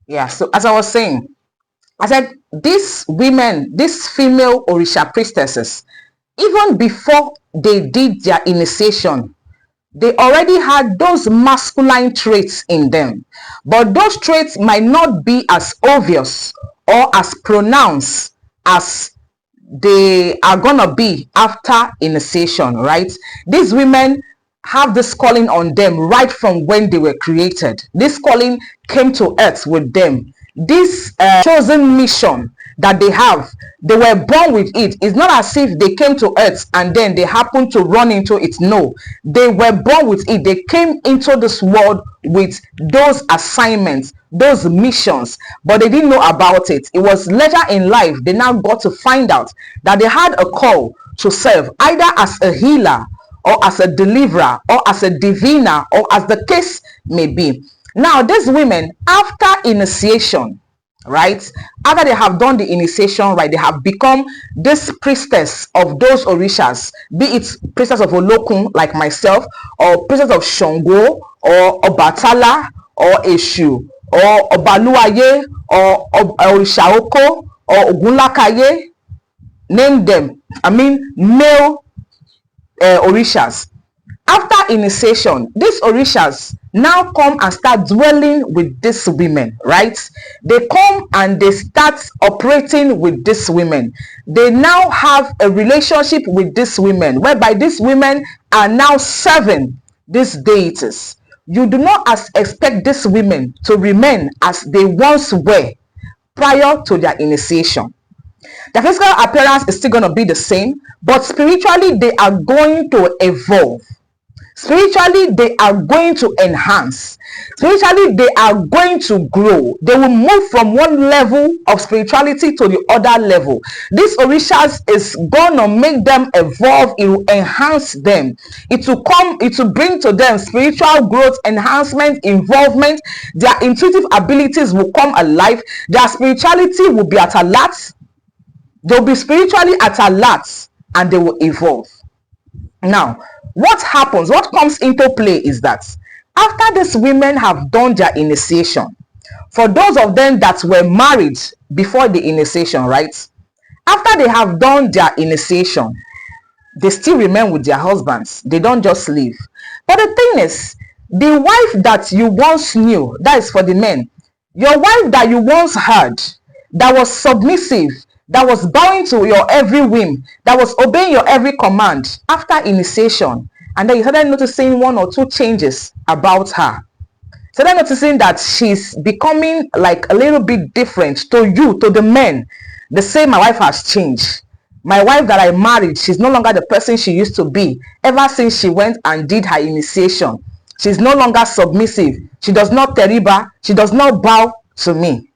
Yeah, so as I was saying, I said these women, these female Orisha priestesses, even before they did their initiation, they already had those masculine traits in them. But those traits might not be as obvious or as pronounced as they are gonna be after initiation, right? These women have this calling on them right from when they were created. This calling came to earth with them. This chosen mission that they have, they were born with it. It's not as if they came to earth and then they happened to run into it. No, they were born with it. They came into this world with those assignments, those missions, but they didn't know about it. It was later in life they now got to find out that they had a call to serve, either as a healer or as a deliverer or as a diviner, or as the case may be. Now these women, after initiation, right, after they have done the initiation, right, they have become this priestess of those orishas, be it priestess of Olokun like myself, or priestess of Shango, or Obatala, or Eshu, or Obaluaye, or Orisha Oko, or Ogunlakaye. Name them. I mean, male orishas. After initiation, these orishas now come and start dwelling with these women, right? They come and they start operating with these women. They now have a relationship with these women, whereby these women are now serving these deities. You do not expect these women to remain as they once were prior to their initiation. Their physical appearance is still going to be the same, but spiritually they are going to evolve. Spiritually, they are going to enhance. Spiritually, they are going to grow. They will move from one level of spirituality to the other level. This Orishas is going to make them evolve. It will enhance them. It will bring to them spiritual growth, enhancement, involvement. Their intuitive abilities will come alive. Their spirituality will be at alert. They'll be spiritually at alert and they will evolve. Now, what happens, what comes into play is that after these women have done their initiation, for those of them that were married before the initiation, right? After they have done their initiation, they still remain with their husbands. They don't just leave. But the thing is, the wife that you once knew, that is for the men, your wife that you once heard, that was submissive, that was bowing to your every whim, that was obeying your every command, after initiation, and then you started noticing one or two changes about her. Started noticing that she's becoming like a little bit different to you, to the men. The same, my wife has changed. My wife that I married, she's no longer the person she used to be. Ever since she went and did her initiation, she's no longer submissive. She does not teriba. She does not bow to me.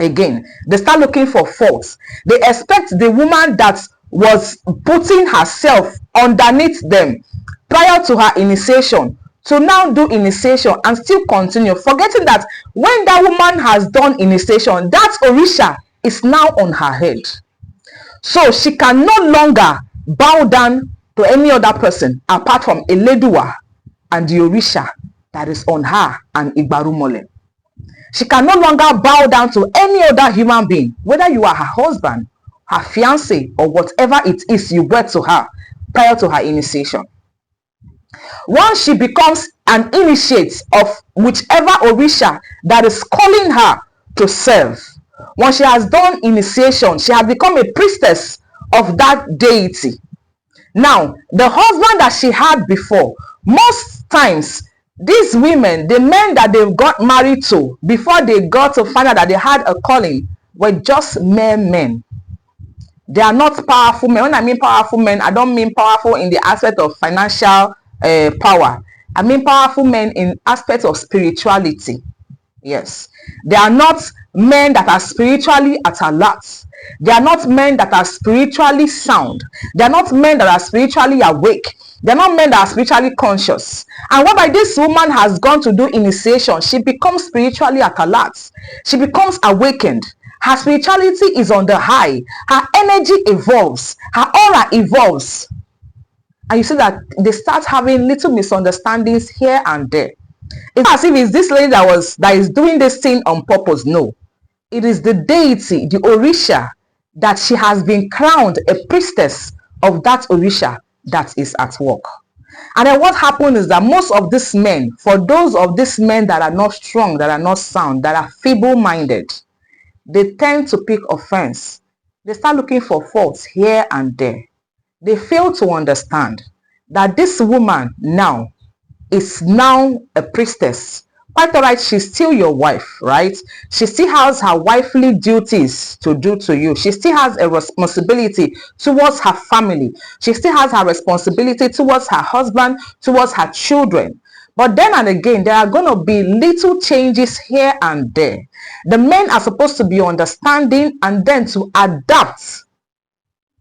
Again, they start looking for faults. They expect the woman that was putting herself underneath them prior to her initiation to now do initiation and still continue, forgetting that when that woman has done initiation, that Orisha is now on her head. So she can no longer bow down to any other person apart from Eledua and the Orisha that is on her and Igbarumole. She can no longer bow down to any other human being, whether you are her husband, her fiancé, or whatever it is you were to her prior to her initiation. Once she becomes an initiate of whichever Orisha that is calling her to serve, once she has done initiation, she has become a priestess of that deity. Now, the husband that she had before, most times, these women, the men that they got married to before they got to find out that they had a calling, were just mere men. They are not powerful men. When I mean powerful men, I don't mean powerful in the aspect of financial power. I mean powerful men in aspects of spirituality. Yes. They are not men that are spiritually at alert. They are not men that are spiritually sound. They are not men that are spiritually awake. They're not men that are spiritually conscious. And whereby this woman has gone to do initiation, she becomes spiritually at alert. She becomes awakened. Her spirituality is on the high. Her energy evolves. Her aura evolves. And you see that they start having little misunderstandings here and there. It's not as if it's this lady that is doing this thing on purpose. No, it is the deity, the Orisha, that she has been crowned a priestess of that Orisha that is at work. And then what happened is that most of these men, for those of these men that are not strong, that are not sound, that are feeble-minded, they tend to pick offense. They start looking for faults here and there. They fail to understand that this woman now is now a priestess. Quite all right, she's still your wife, right? She still has her wifely duties to do to you. She still has a responsibility towards her family. She still has her responsibility towards her husband, towards her children. But then and again, there are going to be little changes here and there. The men are supposed to be understanding and then to adapt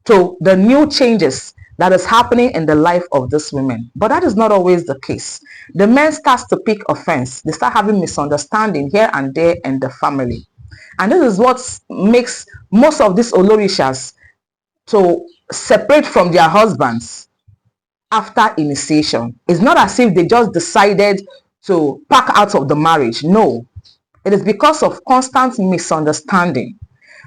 to the new changes that is happening in the life of this women. But that is not always the case. The men starts to pick offense. They start having misunderstanding here and there in the family. And this is what makes most of these Olorishas to separate from their husbands after initiation. It's not as if they just decided to pack out of the marriage. No, it is because of constant misunderstanding.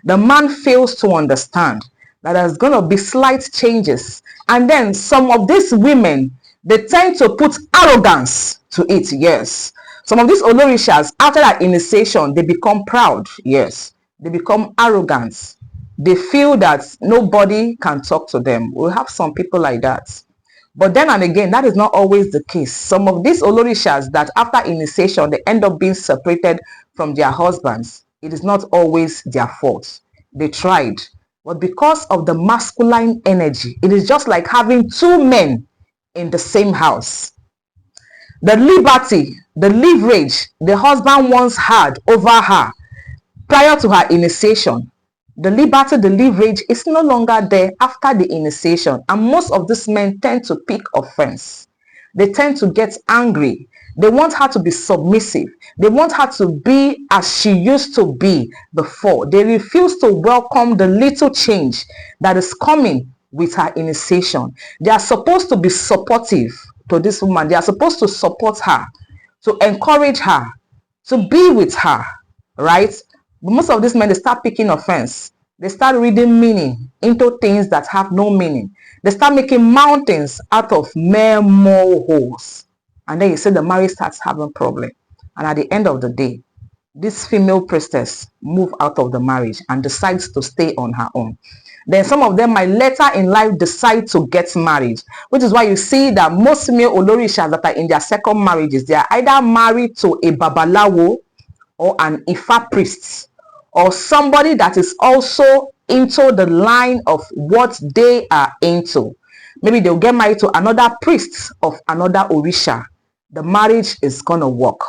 The man fails to understand that there's going to be slight changes. And then some of these women, they tend to put arrogance to it. Yes. Some of these Olorishas, after that initiation, they become proud. Yes. They become arrogant. They feel that nobody can talk to them. We'll have some people like that. But then and again, that is not always the case. Some of these Olorishas that after initiation, they end up being separated from their husbands. It is not always their fault. They tried. But because of the masculine energy, it is just like having two men in the same house. The liberty, the leverage the husband once had over her prior to her initiation, the liberty, the leverage is no longer there after the initiation. And most of these men tend to pick offense. They tend to get angry. They want her to be submissive. They want her to be as she used to be before. They refuse to welcome the little change that is coming with her initiation. They are supposed to be supportive to this woman. They are supposed to support her, to encourage her, to be with her, right? But most of these men, they start picking offense. They start reading meaning into things that have no meaning. They start making mountains out of mere molehills. And then you see the marriage starts having problem. And at the end of the day, this female priestess moves out of the marriage and decides to stay on her own. Then some of them might later in life decide to get married, which is why you see that most female Olorishas that are in their second marriages, they are either married to a Babalawo or an Ifa priest, or somebody that is also into the line of what they are into. Maybe they'll get married to another priest of another Orisha. The marriage is gonna work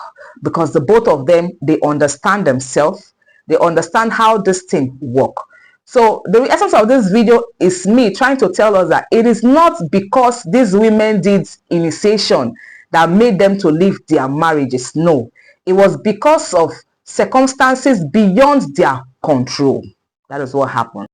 because the both of them, they understand themselves. They understand how this thing work. So the essence of this video is me trying to tell us that it is not because these women did initiation that made them to leave their marriages. No, it was because of circumstances beyond their control. That is what happened.